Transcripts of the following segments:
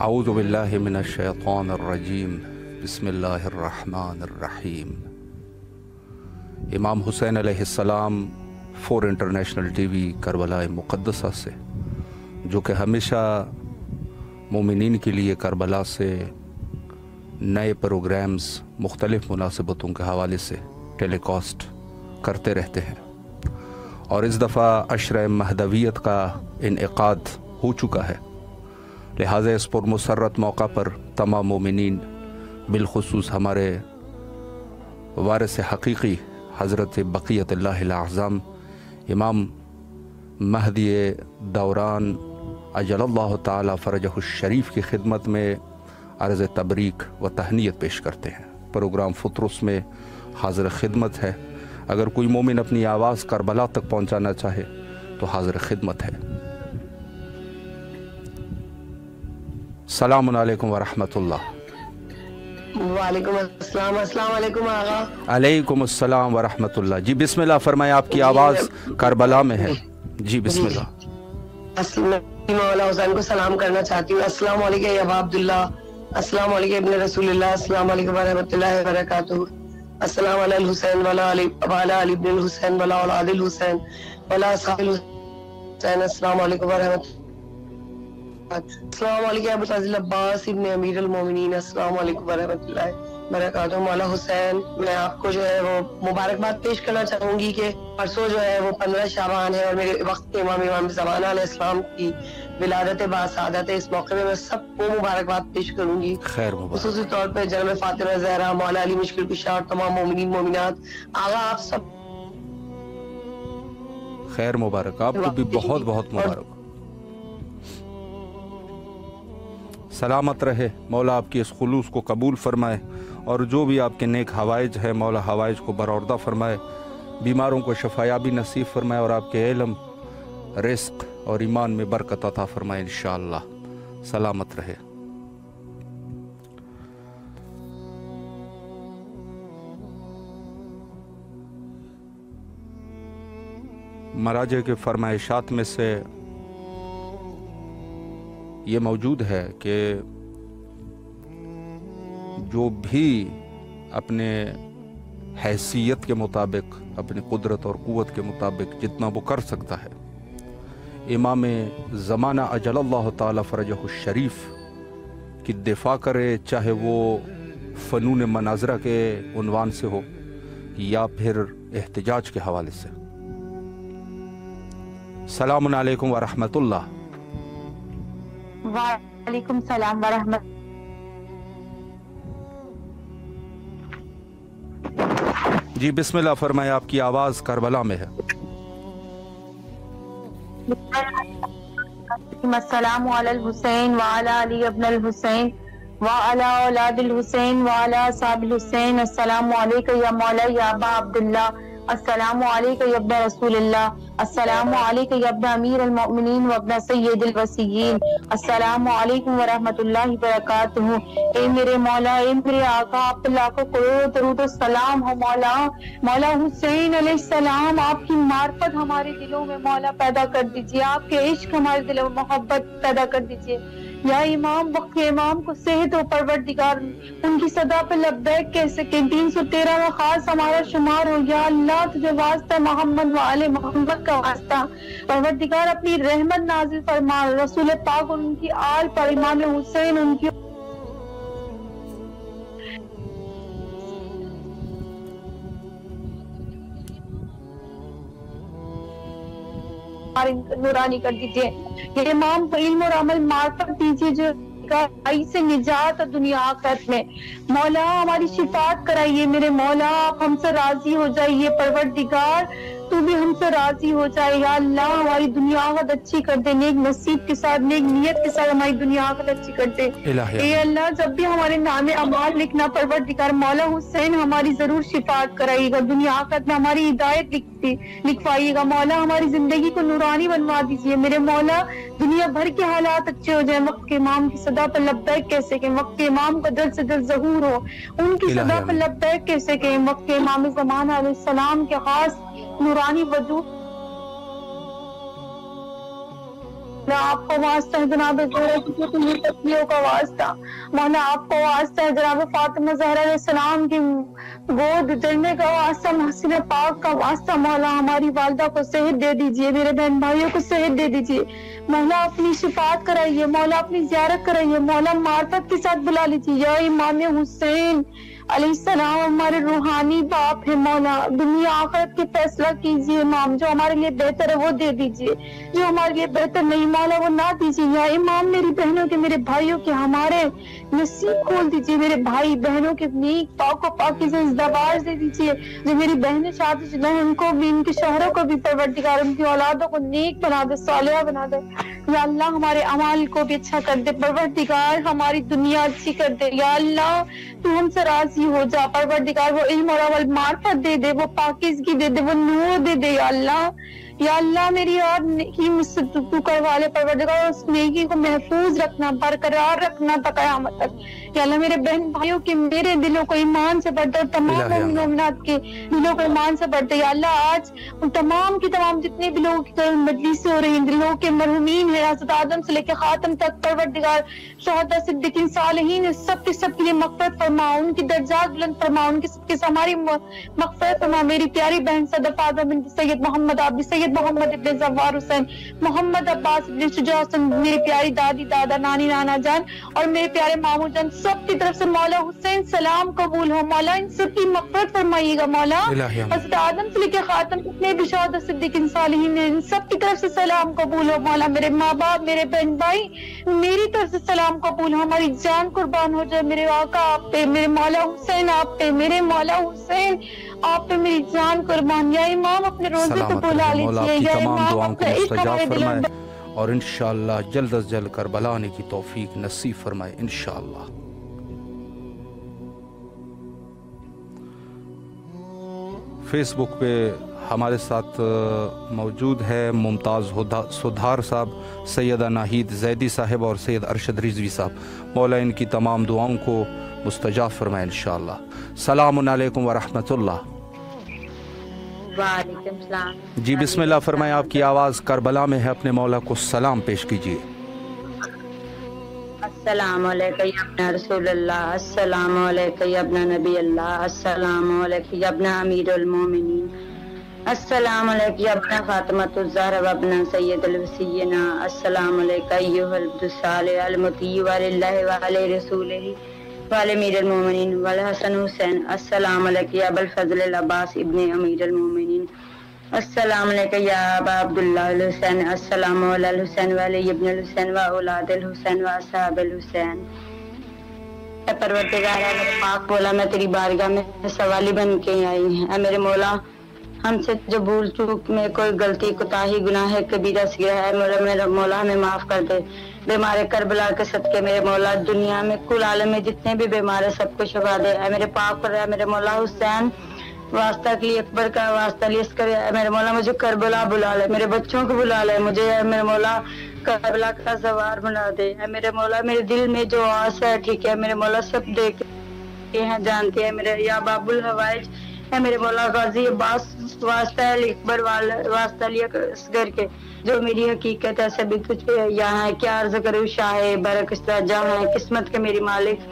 اعوذ باللہ من الشیطان الرجیم بسم اللہ الرحمن الرحیم۔ امام حسین علیہ السلام 4 انٹرنیشنل ٹی وی کربلا مقدسہ سے، جو کہ ہمیشہ مومنین کے لیے کربلا سے نئے پروگرامز مختلف مناسبتوں کے حوالے سے ٹیلی کاسٹ کرتے رہتے ہیں، اور اس دفعہ عشرہ مہدویت کا انعقاد ہو چکا ہے، لہٰذا اس پر مسرت موقع پر تمام مومنین، بالخصوص ہمارے وارث حقیقی حضرت بقیت اللہ الاعظم امام مہدی دوران اجل اللہ تعالی فرجہ الشریف کی خدمت میں عرض تبریک و تہنیت پیش کرتے ہیں۔ پروگرام فطرس میں حاضر خدمت ہے، اگر کوئی مومن اپنی آواز کربلا تک پہنچانا چاہے تو حاضر خدمت ہے۔ السلام علیکم ورحمۃ اللہ۔ وعلیکم السلام۔ السلام علیکم آغا۔ علیکم السلام ورحمۃ اللہ۔ جی بسم اللہ فرمائیں، آپ کی آواز کربلا میں ہے۔ جی بسم اللہ۔ میں مولا حسین کو سلام کرنا چاہتی ہوں۔ السلام علیکم یا ابا عبداللہ، السلام علیکم ابن رسول اللہ، السلام علیکم ورحمۃ اللہ وبرکاتہ۔ السلام علی الحسین وعلی علی ابن الحسین وعلی اولاد الحسین وعلی اصحاب الحسین۔ السلام علیکم ورحمۃ اللہ۔ السلام علیکم ابو الفضل عباس ابن امیر المومنین، السلام علیکم ورحمۃ اللہ وبرکاتہ۔ مولا حسین، میں آپ کو جو ہے وہ مبارکباد پیش کرنا چاہوں گی کہ پرسوں جو ہے وہ 15 شعبان ہے، اور میرے وقت کے امام زمانہ علیہ السلام کی ولادت باسعادت ہے۔ اس موقع میں سب کو مبارکباد پیش کروں گی، خصوصی طور پہ جناب فاطمہ زہرا، مولا علی مشکل کشا اور تمام مومنین مومنات۔ آغا آپ سب خیر مبارک، آپ کو بھی بہت بہت مبارک۔ سلامت رہے، مولا آپ کی اس خلوص کو قبول فرمائے، اور جو بھی آپ کے نیک حوائج ہے مولا حوائج کو برآوردہ فرمائے، بیماروں کو شفایابی نصیب فرمائے، اور آپ کے علم، رزق اور ایمان میں برکت عطا فرمائے انشاءاللہ۔ سلامت رہے۔ مراجع کے فرمائشات میں سے یہ موجود ہے کہ جو بھی اپنے حیثیت کے مطابق، اپنی قدرت اور قوت کے مطابق جتنا وہ کر سکتا ہے، امام زمانہ اجل اللہ تعالی فرجہ الشریف کی دفاع کرے، چاہے وہ فنون مناظرہ کے عنوان سے ہو یا پھر احتجاج کے حوالے سے۔ السلام علیکم ورحمۃ اللہ۔ وعلیکم السلام ورحمۃ۔ جی بسم اللہ فرمائے، آپ کی آواز کربلا میں ہے۔ السلام علی الحسین وعلی علی ابن الحسین وعلی اولاد الحسین وعلی اصحاب الحسین۔ السلام علیکم یا مولا یا ابا عبداللہ، السلام علیکم یا ابن رسول اللہ، السلام علیکم یا ابن امیر المؤمنین و ابن سید الوصیین۔ السلام علیکم ورحمۃ اللہ وبرکاتہ۔ اے میرے مولا، اے میرے آقا، آپ پر لاکھوں کروڑوں درود و سلام ہو مولا۔ مولا حسین علیہ السلام، آپ کی معرفت ہمارے دلوں میں مولا پیدا کر دیجیے، آپ کے عشق ہمارے دلوں میں محبت پیدا کر دیجیے۔ یا امام، وقت کے امام کو صحت و پروردگار ان کی صدا پہ لبیک کہہ سکے، 313 میں خاص ہمارا شمار ہو۔ یا اللہ تجھے واسطہ محمد و آل محمد کا واسطہ، پروردگار اپنی رحمت نازل فرما رسول پاک اور ان کی آل پر، امام حسین ان کی نورانی کر دیجیے۔ یہ امام کو علم اور عمل معرفت دیجیے، جو برائی سے نجات دنیا آخرت میں۔ مولا ہماری شفاعت کرائیے، میرے مولا آپ ہم سے راضی ہو جائیے، پروردگار تو بھی ہم سے راضی ہو جائے۔ یا اللہ ہماری دنیا آخرت اچھی کر دے، نیک نصیب کے ساتھ، نیک نیت کے ساتھ ہماری دنیا آخرت اچھی کر دے۔ اے اللہ جب بھی ہمارے نام اعمال لکھنا پروردگار مولا حسین ہماری ضرور شفاعت کرائیے گا، دنیا آخرت میں ہماری ہدایت لکھوائیے گا مولا، ہماری زندگی کو نورانی بنوا دیجیے میرے مولا، دنیا بھر کے حالات اچھے ہو جائیں، وقت کے امام کی صدا پر لبیک کیسے کہ وقت کے امام کا دل سے دل ظہور ہو، ان کی صدا پر لبیک کیسے کہ وقت کے امام زمانہ علیہ السلام کے خاص نورانی وجود آپ کو واسطہ ہے جناب زہرا کی تسلیوں کا واسطہ، مولا آپ کو واسطہ ہے جناب فاطمہ زہرا علیہ السلام کی گود جلنے کا واسطہ، محسن پاک کا واسطہ، مولا ہماری والدہ کو صحت دے دیجئے، میرے بہن بھائیوں کو صحت دے دیجئے، مولا اپنی شفاعت کرائیے، مولا اپنی زیارت کرائیے، مولا معرفت کے ساتھ بلا لیجیے، یا امام حسین علیہ السلام ہمارے روحانی باپ ہے، مولا دنیا آخرت کے فیصلہ کیجیے، امام جو ہمارے لیے بہتر ہے وہ دے دیجیے، جو ہمارے لیے بہتر نہیں مولا وہ نہ دیجیے، یا امام میری بہنوں کے میرے بھائیوں کے ہمارے نصیب کھول دیجیے، میرے بھائی بہنوں کے نیک پاک و پاکیزہ ازدواج دے دیجیے، جو میری بہنیں شادی شدہ ہیں ان کو بھی، ان کے شوہروں کو بھی پروردگار ان کی اولادوں کو نیک بنا دے، صالحہ بنا دے، یا اللہ ہمارے اعمال کو بھی اچھا کر دے، پروردگار ہماری دنیا اچھی کر دے، یا اللہ تو ہم سے راضی ہو جا، پروردگار وہ علم اور عمل معرفت دے دے، وہ پاکیزگی دے دے، وہ نور دے دے، یا اللہ یا اللہ میری اور نیکی مجھ سے تو کروا لے پروردگار، اس نیکی کو محفوظ رکھنا، برقرار رکھنا تا قیامت تک، یا اللہ میرے بہن بھائیوں کے میرے دلوں کو ایمان سے بڑھتے اور تمام مومنات کے دلوں کو ایمان سے بڑھتے، یا اللہ آج ان تمام کی تمام جتنے بھی لوگوں کی مجلس ہو رہی ہیں دلوں کے مرحومین ہیں، حضرت آدم سے لے کے خاتم تک، پروردگار شہداء صدیقین صالحین سب کے لیے مغفرت فرما، ان کی درجات بلند فرما، ان کی سب کے ہماری مغفرت فرما، میری پیاری بہن صدر فاطمہ بنت سید محمد آبی، سید محمد ابن زوار حسین، محمد عباس ابن شجاع حسین، میری پیاری دادی دادا نانی نانا جان اور میرے پیارے ماموں جان، سب کی طرف سے مولا حسین سلام قبول ہو، مولا ان سب کی مغفرت فرمائیے گا، مولا حضرت آدم سے لے کے خاتم کتنے بھی شہداء صدیقین صالحین ہیں ان سب کی طرف سے سلام قبول ہو، مولا میرے ماں باپ میرے بہن بھائی میری طرف سے سلام قبول ہو، ہماری جان قربان ہو جائے میرے آقا آپ پہ، میرے مولا حسین آپ پہ، میرے مولا حسین آپ پہ میری جان قربان، یا امام اپنے روزے کو بلا لیجیے، یا امام اپنے عشق ہمارے دلوں میں، اور انشاءاللہ جلد از جلد کربلا آنے کی توفیق نصیب فرمائے انشاءاللہ۔ فیس بک پہ ہمارے ساتھ موجود ہے ممتاز سدھار صاحب، سیدہ ناہید زیدی صاحب اور سید ارشد رضوی صاحب، مولا ان کی تمام دعاؤں کو مستجاب فرمائے انشاءاللہ۔ السلام علیکم ورحمۃ اللہ۔ وعلیکم السلام۔ جی بسم اللہ فرمائیں، آپ کی آواز کربلا میں ہے، اپنے مولا کو سلام پیش کیجیے۔ السلام علیکم یا ابن رسول اللہ، السلام علیکم یا ابن نبی اللہ، السلام علیکم یا ابن امیر المومنین، السلام علیکم یا ابن فاطمۃ الزہرا و ابن سید الوسینا، السلام علیکم ایھا العبد الصالح المطیع للہ وعلی رسولہ وعلی امیر المومنین والحسن حسین، السلام علیکم یا ابا الفضل العباس ابن امیر المومنین، السلام علیکم یا ابا عبداللہ الحسین، السلام علی الحسین وعلی ابن الحسین و اولاد الحسین و اصحاب الحسین۔ اے پروردگار ہے میرے پاک مولا، میں تیری بارگاہ میں سوالی بن کے آئی ہیں، اے میرے مولا ہم سے جو بھول چوک میں کوئی غلطی کوتاہی گناہ ہے کبیرہ صغیرہ ہے میرا مولا ہمیں معاف کر دے، بیمار کربلا کے صدقے میرے مولا دنیا میں کل عالم میں جتنے بھی بیمار ہے سب کو شفا دے، اے میرے پاک پر میرے مولا حسین واسطہ کے لیے اکبر کا واسطہ لیس کرے، اے میرے مولا مجھے کربلا بلا لے، میرے بچوں کو بلا لے، مجھے اے میرے مولا کربلا کا سوار بنا دے، اے میرے مولا میرے دل میں جو آس ہے ٹھیک ہے میرے مولا سب دیکھتے ہیں جانتے ہیں، میرے یا باب الحوائج اے میرے مولا غازی عباس واسطہ علی اکبر واسطہ علی اصغر کے جو میری حقیقت ہے سبھی کچھ یہاں ہے، کیا عرض کروں شاہ برکت جہاں ہے، قسمت کے میری مالک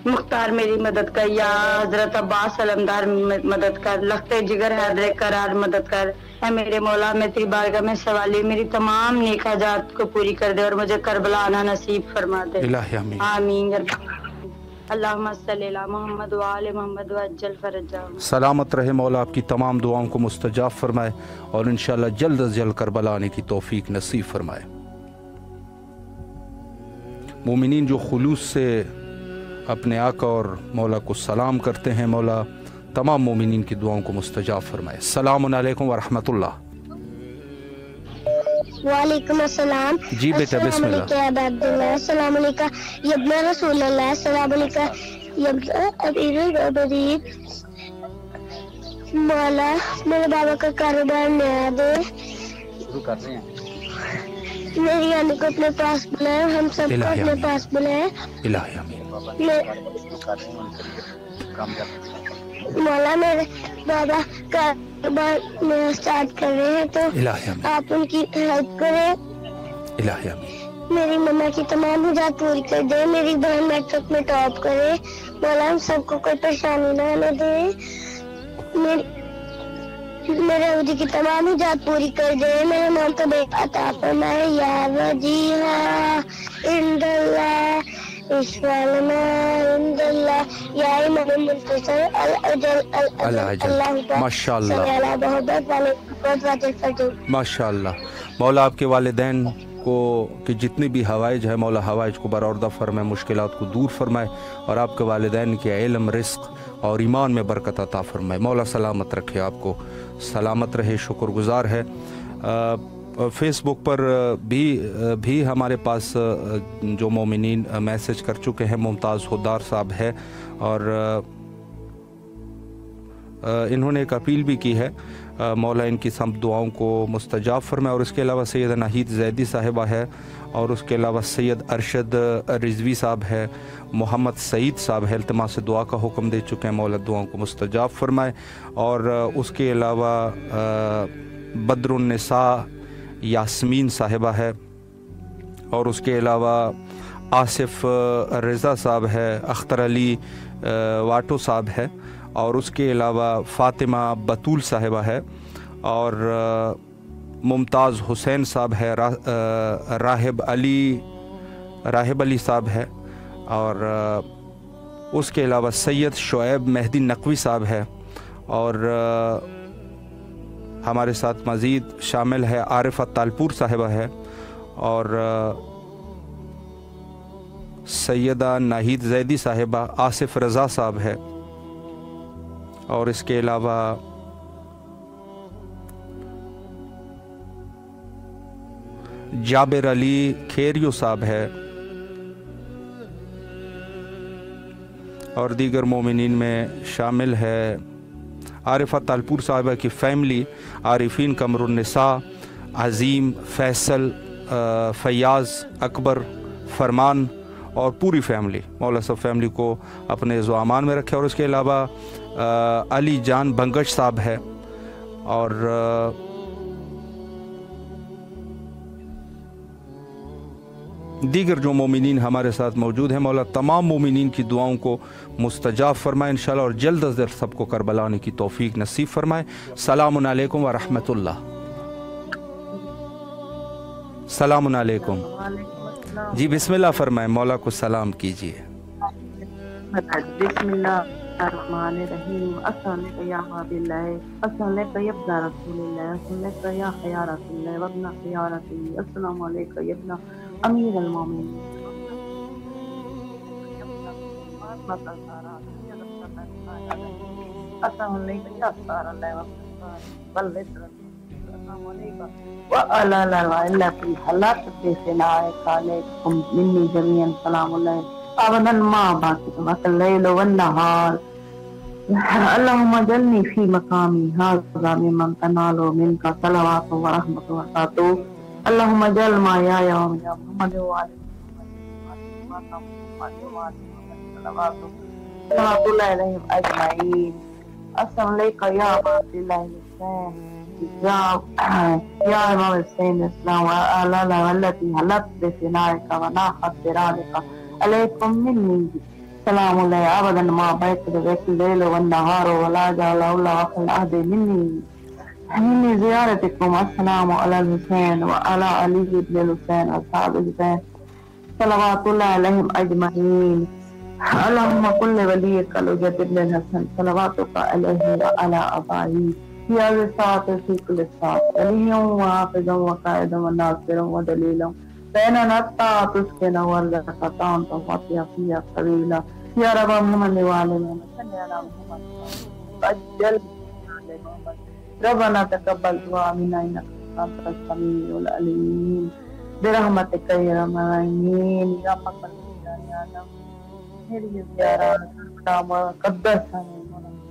مختار میری مدد کر، یا حضرت عباس علمدار مدد کر، لخت جگر حیدر قرار مدد کر، اے میرے مولا میں تیری بارگاہ میں سوالی میری تمام نیک حاجات کو پوری کر دے اور مجھے کربلا آنا نصیب فرما دے، آمین۔ اللہم صلی علی محمد وآل محمد وعجل فرجہم۔ سلامت رہے مولا، آپ کی تمام دعاؤں کو مستجاب فرمائے اور انشاءاللہ جلد از جلد کربلا آنے کی توفیق نصیب فرمائے۔ مومنین جو خلوص سے اپنے آقا اور مولا کو سلام کرتے ہیں، مولا تمام مومنین کی دعاؤں کو مستجاب فرمائے۔ السلام علیکم ورحمۃ اللہ۔ وعلیکم السلام۔ جی بیٹا بسم اللہ۔ السلام علیکم یا ابن رسول اللہ، السلام علیکم یا امیر المومنین، مولا میرے بابا کا کاروبار نیا دے، میری یعنی کو اپنے پاس بلائے، ہم سب کو اپنے پاس بلائے، الہی آمین۔ مولا میرے بابا کاروبار نیا اسٹارٹ کر رہے ہیں تو آپ ان کی ہیلپ کریں، الہی آمین. میری مما کی تمام حاجات پوری کر دے. میری بہن میٹرک میں ٹاپ کرے. مولا ہم سب کو کوئی پریشانی نہ آنے دے. میرے ابو کی تمام حاجات پوری کر دے. میرے ماں کا بیٹا عطا فرمائے. یا وجیہا عند اللہ اشفعنا عند اللہ یا امام منتصر اللہ ماشاء اللہ اللہ. ماشاء اللہ. مولا آپ کے والدین کو کہ جتنی بھی حوائج ہے مولا حوائج کو برآوردہ فرمائے، مشکلات کو دور فرمائے، اور آپ کے والدین کے علم، رزق اور ایمان میں برکت عطا فرمائے. مولا سلامت رکھے، آپ کو سلامت رہے. شکر گزار ہے. فیس بک پر بھی ہمارے پاس جو مومنین میسج کر چکے ہیں. ممتاز حدار صاحب ہے اور انہوں نے ایک اپیل بھی کی ہے، مولا ان کی سب دعاؤں کو مستجاب فرمائے. اور اس کے علاوہ سید ناہید زیدی صاحبہ ہے، اور اس کے علاوہ سید ارشد رضوی صاحب ہے، محمد سعید صاحب ہے، التماس دعا کا حکم دے چکے ہیں. مولا دعاؤں کو مستجاب فرمائے. اور اس کے علاوہ بدر النساء یاسمین صاحبہ ہے، اور اس کے علاوہ آصف رضا صاحب ہے، اختر علی واٹو صاحب ہے، اور اس کے علاوہ فاطمہ بطول صاحبہ ہے، اور ممتاز حسین صاحب ہے، راہب علی صاحب ہے، اور اس کے علاوہ سید شعیب مہدی نقوی صاحب ہے، اور ہمارے ساتھ مزید شامل ہے عارفہ تالپور صاحبہ ہے، اور سیدہ ناہید زیدی صاحبہ، آصف رضا صاحب ہے، اور اس کے علاوہ جابر علی کھیریو صاحب ہے، اور دیگر مومنین میں شامل ہے عارفہ تالپور صاحبہ کی فیملی، عارفین قمر النساء، عظیم، فیصل، فیاض، اکبر، فرمان اور پوری فیملی. مولا سب فیملی کو اپنے ذو امان میں رکھے. اور اس کے علاوہ علی جان بنگش صاحب ہے، اور دیگر جو مومنین ہمارے ساتھ موجود ہیں. مولا تمام مومنین کی دعاؤں کو مستجاب فرمائے انشاءاللہ، اور جلد از جلد سب کو کربلا آنے کی توفیق نصیب فرمائے. السلام علیکم ورحمۃ اللہ. السلام علیکم. جی بسم اللہ فرمائیں، مولا کو سلام کیجیے. بسم اللہ الرحمن الرحیم. السلام علیکم یا حبیب اللہ، السلام علیکم یا ابن رسول اللہ، السلام علیکم یا خیارت اللہ وابن خیارت اللہ، السلام علیکم یا ابن امیر المومنین. السلام علیکم یا سار اللہ السلام علیکم وعلی اللہ فی حالات بسنائے علیکم منی جمیعا. سلام اللہ ابدا ما باقی اللیل والنہار. اللہم اجعلنی فی مقامی ھذا ممن تنال منک صلوات و رحمت و برکاتہ. اللہم اجعل ما یا محمد وعلی صلوات اللہ علیہم اجمعین. السلام علیکم یا عبد اللہ حسین، یا امام حسین اسلام وعلی والتی حلت بسنائک وناخت برادک علیکم منی. سلام علیہ ابدا ما بیت اللیل والنہار ولا جعل اللہ وقت العہد منی زیارتکم. السلام علی الحسین وعلی علی ابن الحسین اصحاب الحسین صلوات اللہ علیہم اجمعین. اللہم کل ولیک الحجۃ ابن الحسن صلواتک علیہ وعلی آبائہ فی هذه الساعة في كل ساعة وليا وحافظا وقائدا وناصرا ودليلا بيننا الطاعة تسكن والزكاة تنفع فيها قليلا. يا رب محمد وعلى صل على محمد وأجل ربنا تقبل دعاء منا إنك أنت السميع العليم برحمتك يا أرحم الراحمين. يا مقبل يا رب میری زیارت مقدس ہے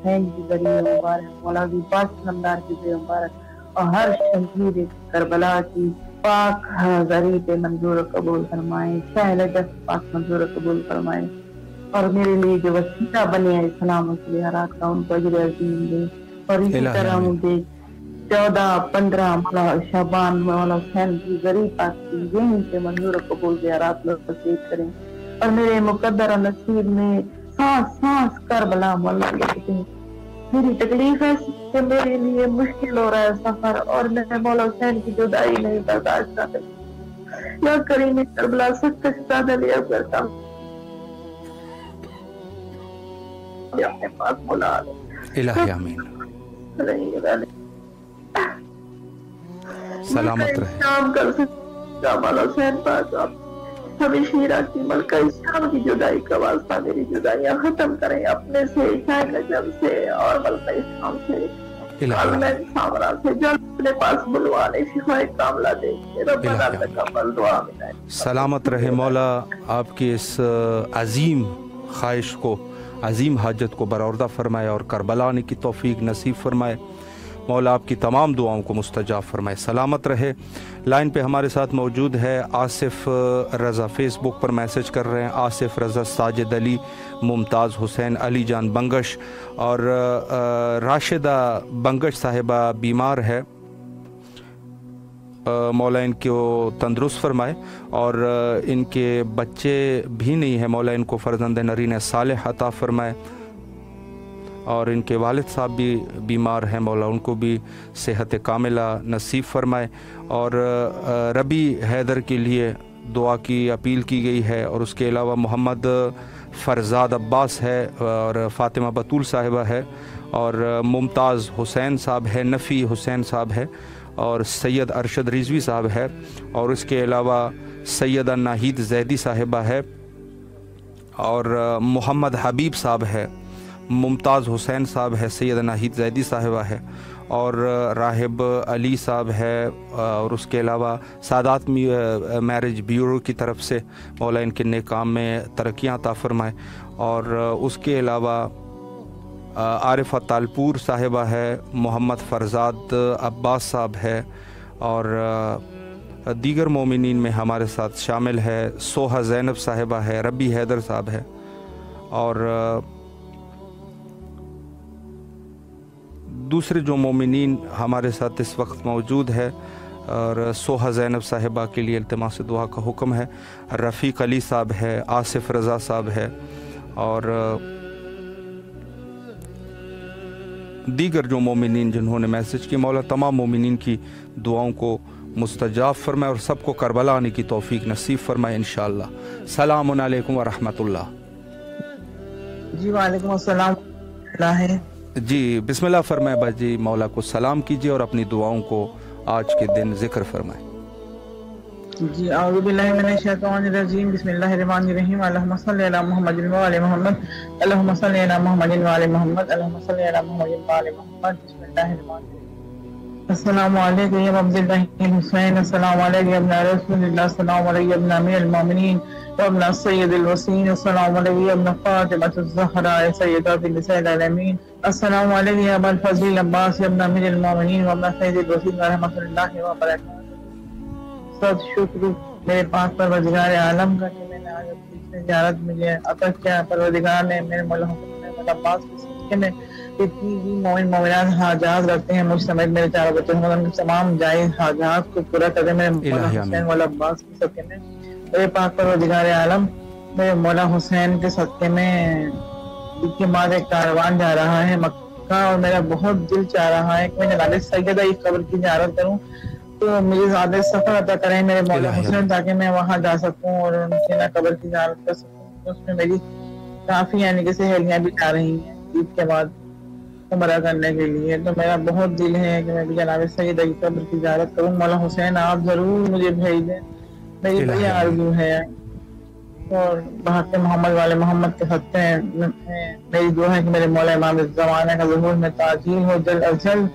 حسین کی ذریعہ مبارک، مولا کی پاک نمدار کی ذریعہ مبارک، اور ہر شہید کربلا کی پاک ذریعہ پہ منظور قبول فرمائے، شہل جس پاک منظور قبول فرمائے، اور میرے لیے جو وسیلہ بنے ہیں اسلام و صلیحات کا ان کو اجر عظیم دے. اور اسی طرح مجھے 14-15 مولا شعبان مولا حسین کی غریب آتی یہیں سے منظور قبول زیارات نصیب کریں اور میرے مقدر نصیب میں سانس سانس کربلا مولا لکھتے ہیں. میری تکلیف ہے کہ میرے لیے مشکل ہو رہا ہے سفر اور میں مولا حسین کی جدائی نہیں برداشت کر سکتی. یا کریم کربلا سخت شدہ لیا کرتا ہوں اپنے پاس مولا الہی آمین. سلامت رہے. شام کر سکتا مولا حسین پاک آپ ہمیں شیرہ کی ملکہ شام کی جدائی کا واسطہ میری جدائیاں ختم کریں اپنے سے شاہ نجم سے اور ملکہ شام سے عالمین سامرا سے جلد اپنے پاس بلوانے شفائے کاملہ دے ربنا تقبل دعا منائے. سلامت رہے مولا. آپ کی اس عظیم خواہش کو عظیم حاجت کو برآوردہ فرمائے اور کربلا آنے کی توفیق نصیب فرمائے. مولا آپ کی تمام دعاؤں کو مستجاب فرمائے. سلامت رہے. لائن پہ ہمارے ساتھ موجود ہے آصف رضا. فیس بک پر میسج کر رہے ہیں آصف رضا, ساجد علی, ممتاز حسین, علی جان بنگش اور راشدہ بنگش صاحبہ بیمار ہے. مولا ان کو تندرست فرمائے اور ان کے بچے بھی نہیں ہیں. مولا ان کو فرزند نرین صالح عطا فرمائے اور ان کے والد صاحب بھی بیمار ہیں. مولا ان کو بھی صحت کاملہ نصیب فرمائے. اور ربی حیدر کے لیے دعا کی اپیل کی گئی ہے اور اس کے علاوہ محمد فرزاد عباس ہے اور فاطمہ بطول صاحبہ ہے اور ممتاز حسین صاحب ہے, نفی حسین صاحب ہے اور سید ارشد رضوی صاحب ہے اور اس کے علاوہ سیدہ ناہید زیدی صاحبہ ہے اور محمد حبیب صاحب ہے, ممتاز حسین صاحب ہے, سیدہ ناہید زیدی صاحبہ ہے اور راہب علی صاحب ہے اور اس کے علاوہ سادات میرج بیورو کی طرف سے مولا ان کے نیک کام میں ترقیاں عطا فرمائے. اور اس کے علاوہ عارفہ تالپور صاحبہ ہے, محمد فرزاد عباس صاحب ہے اور دیگر مومنین میں ہمارے ساتھ شامل ہے سوہا زینب صاحبہ ہے, ربی حیدر صاحب ہے اور دوسرے جو مومنین ہمارے ساتھ اس وقت موجود ہے. اور سوہا زینب صاحبہ کے لیے التماس دعا کا حکم ہے. رفیق علی صاحب ہے, آصف رضا صاحب ہے اور دیگر جو مومنین جنہوں نے میسج کی. مولا تمام مومنین کی دعاؤں کو مستجاب فرمائے اور سب کو کربلا آنے کی توفیق نصیب فرمائے انشاءاللہ. السلام علیکم ورحمۃ اللہ. جی وعلیکم السلام. جی بسم اللہ فرمائے باجی. مولا کو سلام کیجیے اور اپنی دعاؤں کو آج کے دن ذکر فرمائے. جی اعوذ باللہ من الشیطان الرجیم. بسم اللہ الرحمن الرحیم. اللہم صلی علی محمد وعلی محمد. اللہم صلی علی محمد وعلی محمد. اللہم صلی علی محمد وعلی محمد. بسم اللہ الرحمن الرحیم. السلام علیکم یا عبد اللہ حسین. السلام علیکم یا ابن رسول اللہ. السلام علیکم یا ابن امیر المومنین وابن السید الوسین. السلام علیکم یا ابن فاطمۃ الزہرا سیدۃ النساء العالمین. السلام علیکم یا ابا الفضل عباس یا ابن امیر المومنین وابن سید الوسین ورحمۃ اللہ وبرکاتہ. سب شکر میرے پاک پروردگار عالم کا کہ میں نے آج اپنی زیارت مجھے عطا کیا. پروردگار نے میرے مولا حسین عباس کے صدقے میں اتنی بھی مومن مومنات حاجات رکھتے ہیں مجھ سمیت میرے چاروں بچوں کو ان کے تمام جائز حاجات کو پورا کرتے میرے مولا حسین والا عباس کے صدقے میں. میرے پاک پروردگار عالم میرے مولا حسین کے صدقے میں کے بعد ایک کاروان جا رہا ہے مکہ اور میرا بہت دل چاہ رہا ہے کہ میں جناب سیدہ کی قبر کی زیارت کروں تو مجھے زیادہ سفر عطا کریں میرے مولا حسین تاکہ میں وہاں جا سکوں اور ان کی قبر کی زیارت کر سکوں. اس میں میری کافی یعنی کہ سہیلیاں بھی جا رہی ہیں عید کے بعد عمرہ کرنے کے لیے. تو میرا بہت دل ہے کہ میں بھی جناب سیدہ کی قبر کی زیارت کروں. مولا حسین آپ ضرور مجھے بھیج دیں, میری بڑی آرزو ہے. اور بحق محمد والے محمد کے صدقے میری دعا ہے کہ میرے مولا امام زمانہ کا ظہور میں تعجیل ہو جلد از جلد.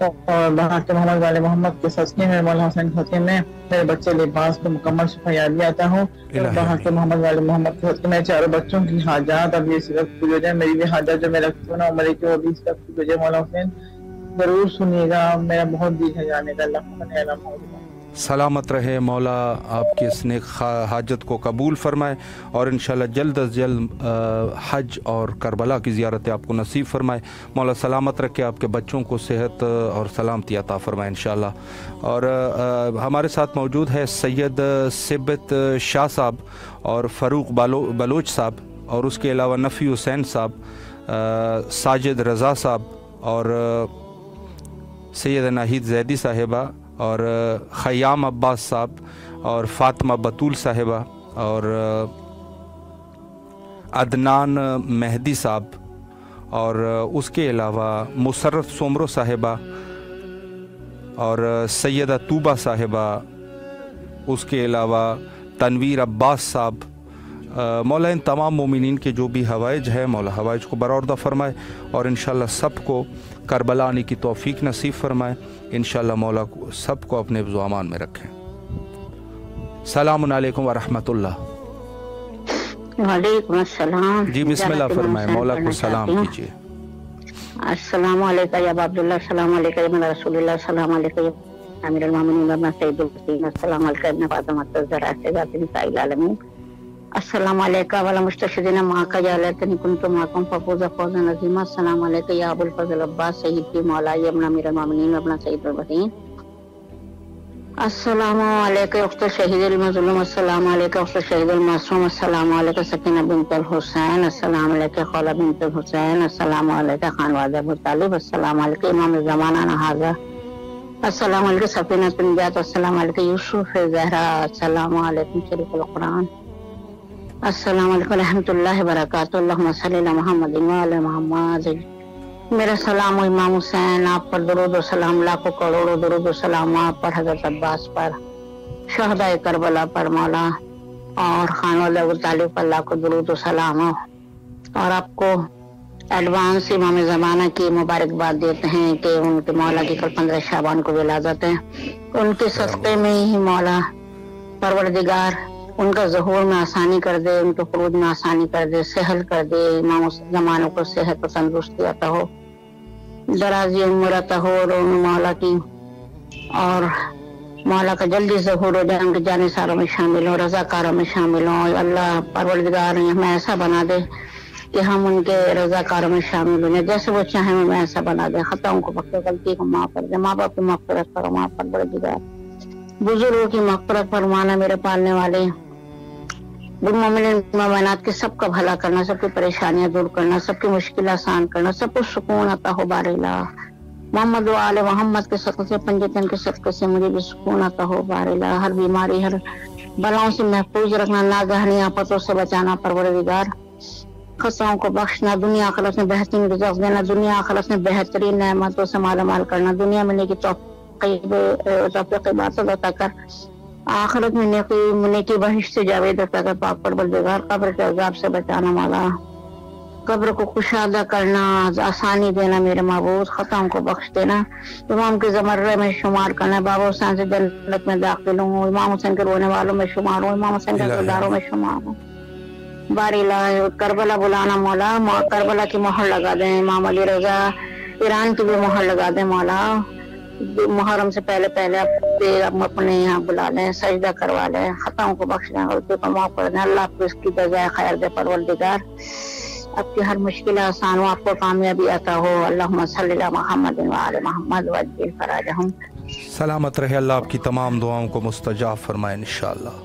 اور بحق محمد والے محمد کے صدقے میں مولا حسین کے صدقے میں میرے بچے لباس کو مکمل شفایابی آتا ہوں. بحق محمد والے محمد کے صدقے میں چاروں بچوں کی حاجات اب یہ صرف پوری ہو جائے. میری بھی حاجات جو میں رکھتی ہوں نا عمرے کی وہ بھی صرف پوری ہو جائے. مولا حسین ضرور سنیے گا, میرا بہت دل ہے جانے کا. اللہ سلامت رہے، مولا آپ کی اس نیک حاجت کو قبول فرمائے اور انشاءاللہ جلد از جلد حج اور کربلا کی زیارت آپ کو نصیب فرمائے۔ مولا سلامت رکھے، آپ کے بچوں کو صحت اور سلامتی عطا فرمائے انشاءاللہ۔ اور ہمارے ساتھ موجود ہے سید ثبت شاہ صاحب اور فاروق بلوچ صاحب، اور اس کے علاوہ نفی حسین صاحب، ساجد رضا صاحب، اور سید ناہید زیدی صاحبہ، اور خیام عباس صاحب، اور فاطمہ بطول صاحبہ، اور عدنان مہدی صاحب، اور اس کے علاوہ مسرت سومرو صاحبہ، اور سیدہ طوبہ صاحبہ، اس کے علاوہ تنویر عباس صاحب۔ مولا ان تمام مومنین کے جو بھی حوائج ہے مولا حوائج کو برآوردہ فرمائے اور انشاءاللہ سب کو کربلا آنے کی توفیق نصیب فرمائے۔ انشاءاللہ مولا کو سب کو اپنے حفظ و امان میں رکھیں۔ السلام علیکم ورحمۃ اللہ۔ وعلیکم السلام۔ جی بسم اللہ فرمائے، مولا کو سلام کیجیے۔ السلام علیکم یا باب اللہ، السلام علیکم یا رسول اللہ، السلام علیکم امیر المومنین ابن سید الوسیین، السلام علیکم ابن فاطمہ الزہرا سیدات نساء العالمین، السلام علیکم وعلی مستشہدین معاک یا لیتنی کنت معکم ففوز فوزا عظیما، السلام علیکم یا ابو الفضل عباس سیدی مولائی ابن امیر المومنین ابن سید الوسیین، السلام علیکم اخت شہید المظلوم، السلام علیکم اخت شہید المعصوم، السلام علیکم سکینہ بنت الحسین، السلام علیکم خولہ بنت الحسین، السلام علیکم خانوادہ ابو طالب، السلام علیکم امام زمانہ نہاظہ، السلام علیکم سفینہ نجات، السلام علیکم یوسف زہرا، السلام علیکم شریف القرآن، السلام علیکم رحمۃ اللہ وبرکاتہ، اللہم صلی علی محمد وعلی محمد۔ میرا سلام و امام حسین آپ پر درود و سلام، لاکھوں کروڑوں درود و سلام آپ پر، حضرت عباس پر، شہداء کربلا پر مولا، اور خانوادہ ابو طالب پر لاکھوں درود و سلام، اور آپ کو ایڈوانس امام زمانہ کی مبارکباد دیتے ہیں کہ ان کے مولا کی کل 15 شعبان کو ولادت ہے، ان کے صدقے میں ہی مولا پروردگار ان کا ظہور میں آسانی کر دے، ان کے خروج میں آسانی کر دے، سہل کر دے، امام زمانہ کو صحت و تندرستی عطا ہو، درازی عمر عطا ہو، اور مولا کی اور مولا کا جلدی ظہور ہو جائے، ان کے جانثاروں میں شامل ہوں، رضاکاروں میں شامل ہوں۔ اللہ پروردگار ہمیں ایسا بنا دے کہ ہم ان کے رضاکاروں میں شامل ہوں، جیسے وہ چاہیں ہمیں ایسا بنا دے، خطاؤں کو بخشے، غلطی کو معاف کر دے، ماں باپ کی مغفرت کرو، ماں پروردگار بزرگوں کی مغفرت فرمانا، میرے پالنے والے مومنین مومنات کے سب کا بھلا کرنا، سب کی پریشانیاں دور کرنا، سب کی مشکل آسان کرنا، سب کو سکون عطا ہو بار الہ، محمد و آل محمد کے صدقے سے، پنجتن کے صدقے سے مجھے بھی سکون عطا ہو بار الہ، ہر بیماری ہر بلاؤں سے محفوظ رکھنا، ناگہانی آفتوں سے بچانا پروردگار، خطاؤں کو بخشنا، دنیا آخرت میں بہترین رزق دینا، دنیا آخرت میں بہترین نعمتوں سے مالا مال کرنا، دنیا میں نیکی توفیق عبادت عطا کر، آخرت میں نیکی بہشت سے جاوید عطا کر، پاک پروردگار قبر کے عذاب سے بچانا مولا، قبر کو کشادہ کرنا، آسانی دینا میرے معبود، خطاؤں کو بخش دینا، امام کے زمرے میں شمار کرنا، بابا حسین سے جنت میں داخل ہوں، امام حسین کے رونے والوں میں شمار ہوں، امام حسین کے کرداروں میں شمار ہوں بار الہ، کربلا بلانا مولا، کربلا کی مہر لگا دیں، امام علی رضا ایران کی بھی مہر لگا دیں مولا، محرم سے پہلے آپ اپنے یہاں بلا لیں، سجدہ کروا لیں، خطاؤں کو بخش دیں، غلطی کو معاف کر دیں، اللہ آپ کو اس کی جزائے خیر دے پروردگار، آپ کی ہر مشکل آسان ہو، آپ کو کامیابی عطا ہو، اللہم صلی علی محمد وعلی محمد وعجل فراجہم۔ سلامت رہے، اللہ آپ کی تمام دعاؤں کو مستجاب فرمائے انشاءاللہ۔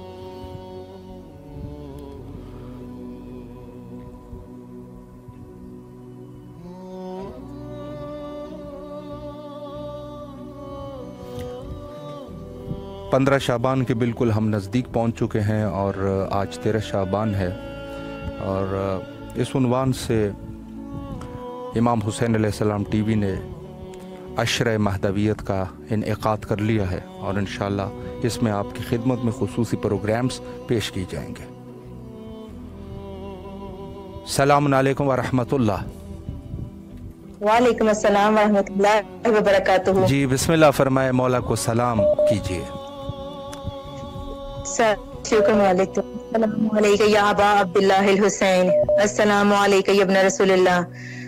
پندرہ شعبان کے بالکل ہم نزدیک پہنچ چکے ہیں، اور آج 13 شعبان ہے، اور اس عنوان سے امام حسین علیہ السلام ٹی وی نے عشرہ مہدویت کا انعقاد کر لیا ہے، اور انشاءاللہ اس میں آپ کی خدمت میں خصوصی پروگرامز پیش کی جائیں گے۔ السلام علیکم ورحمۃ اللہ۔ وعلیکم السلام ورحمۃ اللہ وبرکاتہ۔ جی بسم اللہ فرمائے، مولا کو سلام کیجیے۔ السلام علیکم یا ابا عبداللہ الحسین، السلام علیکم یا ابن رسول اللہ،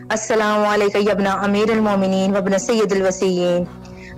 السلام علیکم یا ابن امیر المومنین وابن سید الوسیین،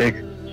1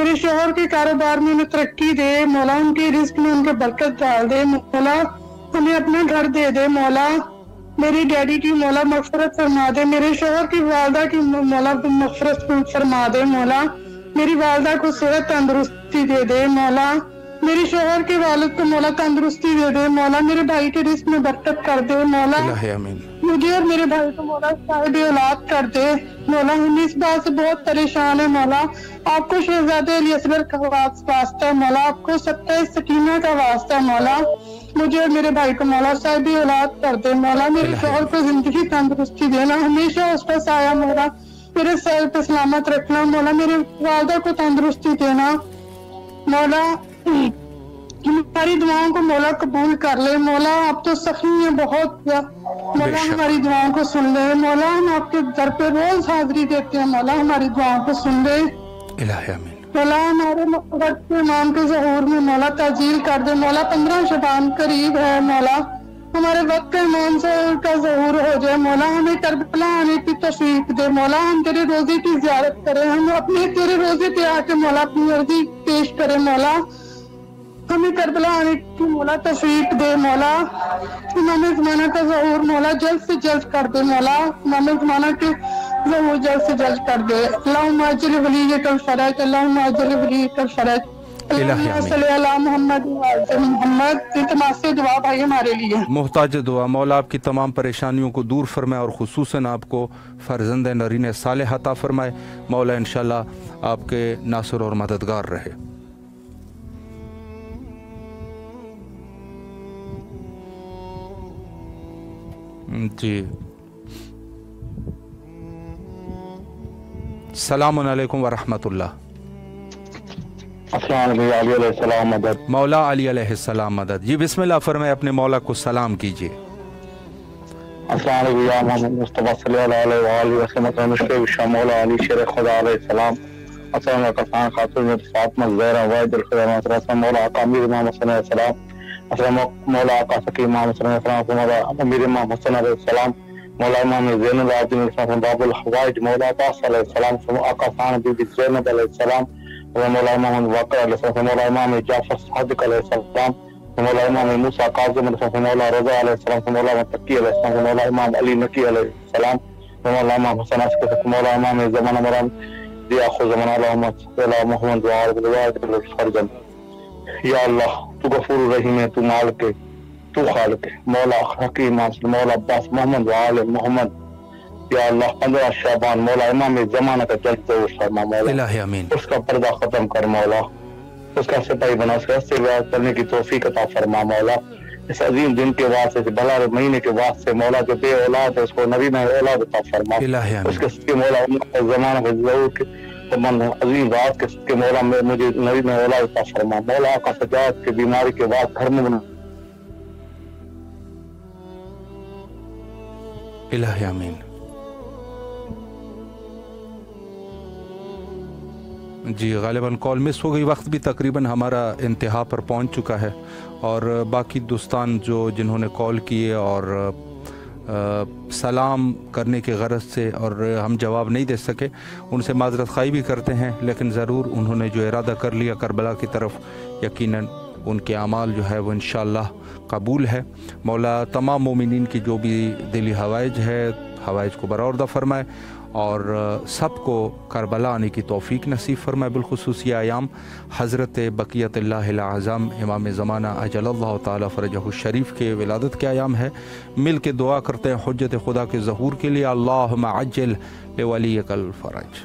میرے شوہر کے کاروبار میں انہیں ترقی دے مولا، ان کے رزق میں ان کے برکت ڈال دے مولا، انہیں اپنا گھر دے دے مولا، میری ڈیڈی کی مولا مغفرت فرما دے، میرے شوہر کی والدہ کی مولا مغفرت فرما دے مولا، میری والدہ کو صحت تندرستی دے دے مولا، میرے شوہر کے والد کو مولا تندرستی دے دے مولا، میرے بھائی کے رزق میں برکت کر دے مولا، مجھے اور میرے بھائی کو مولا صاحب اولاد کر دے مولا، ہم اس بات سے بہت پریشان ہیں مولا، آپ کو شہزادے علی اصغر کا واسطہ ہے مولا، آپ کو ستہ سکینہ کا واسطہ ہے مولا، مجھے اور میرے بھائی کو مولا صاحب اولاد کر دے مولا، میرے شوہر کو زندگی تندرستی دینا، ہمیشہ اس پر سایہ مولا، میرے سر پہ سلامت رکھنا مولا، میرے والدہ کو تندرستی دینا مولا، ہماری دعاؤں کو مولا قبول کر لے مولا، آپ تو سخی ہیں بہت مولا، ہماری دعاؤں کو سن لے مولا، ہم آپ کے در پہ روز حاضری دیتے ہیں مولا، ہماری دعاؤں کو سن لے مولا، ہمارے وقت امام کے ظہور میں مولا تعجیل کر دے مولا، 15 شعبان قریب ہے مولا، ہمارے وقت امام سے کا ظہور ہو جائے مولا، ہمیں کربلا آنے کی توفیق دے مولا، ہم تیرے روزے کی زیارت کریں، ہم اپنے تیرے روزے پہ آ کے مولا اپنی عرضی پیش کریں مولا، ہمیں کربلا آنے کی مولا توفیق دے مولا، امام زمانہ کا ظہور مولا جلد سے جلد کر دے مولا، امام زمانہ کے ظہور جلد سے جلد کر دے، اللہم اجل ولیک الفرج، اللہم اجل ولیک الفرج، اللہم صلی اللہ محمد محمد، التماس سے دعا بھائی ہمارے لیے محتاج دعا، مولا آپ کی تمام پریشانیوں کو دور فرمائے اور خصوصاً آپ کو فرزند نرین صالح عطا فرمائے، مولا انشاءاللہ آپ کے ناصر اور مددگار رہے۔ جی السلام علیکم ورحمۃ اللہ۔ السلام علیکم علی علیہ السلام مدد، مولا علی علیہ السلام مدد۔ جی بسم اللہ فرمائے، اپنے مولا کو سلام کیجیے۔ السلام علیکم یا محمد مصطفیٰ صلی اللہ علیہ وآلہ وسلم، مشکل شاہ مولا علی شیر خدا علیہ السلام، السلام علیکم خاتون فاطمہ زہرا واحد الخدا محترم مولا آقا امیر امام حسن علیہ السلام، السلام مولا آقا سکی امام حسن علیہ السلام، مولا امیر امام حسن علیہ السلام، مولا امام زین العابدین علیہ السلام، باب الحوائج مولا عباس علیہ السلام، آقا ثان بی بی زینب علیہ السلام، مولا امام بکر علیہ السلام، مولا امام جعفر صادق علیہ السلام، مولا امام موسیٰ کاظم علیہ السلام، مولا رضا علیہ السلام، مولا متقی علیہ السلام، مولا امام علی نقی علیہ السلام، مولا امام حسن عسکر، مولا امام زمان مرام دیا خود زمان اللہ محمد وعاد الفرجن۔ یا اللہ تو غفور رحیم ہے، تو مالک ہے، تو خالق ہے، مولا حکیم مولا عباس محمد وآل محمد، یا اللہ 15 شعبان مولا امام زمانہ کا جلد ظہور فرما مولا، الہی آمین، اس کا پردہ ختم کر مولا، اس کا سپاہی بنا، اس کا راستے چلنے کی توفیق عطا فرما مولا، اس عظیم دن کے واسطے سے بھلا مہینے کے واسطے مولا جو بے اولاد ہے اس کو نبی میں اولاد عطا فرما، اس کے مولا زمانہ کا ظہور کے عظیم رات کے مولا مجھے نبی میں اولاد عطا فرما مولا، آقا سجاد کے بیماری کے بعد گھر میں الہی آمین۔ جی غالباً کال مس ہو گئی، وقت بھی تقریباً ہمارا انتہا پر پہنچ چکا ہے، اور باقی دوستان جنہوں نے کال کیے اور سلام کرنے کے غرض سے اور ہم جواب نہیں دے سکے، ان سے معذرت خواہی بھی کرتے ہیں، لیکن ضرور انہوں نے جو ارادہ کر لیا کربلا کی طرف، یقیناً ان کے اعمال جو ہے وہ انشاءاللہ قبول ہے۔ مولا تمام مومنین کی جو بھی دلی حوائج ہے، حوائج کو برآوردہ فرمائے اور سب کو کربلا آنے کی توفیق نصیب فرمائے، بالخصوص یہ ایام حضرت بقیت اللہ الاعظم امام زمانہ اجل اللہ تعالی فرجہ الشریف کے ولادت کے ایام ہے۔ مل کے دعا کرتے ہیں حجت خدا کے ظہور کے لیے، اللہم عجل لولیک الفرج۔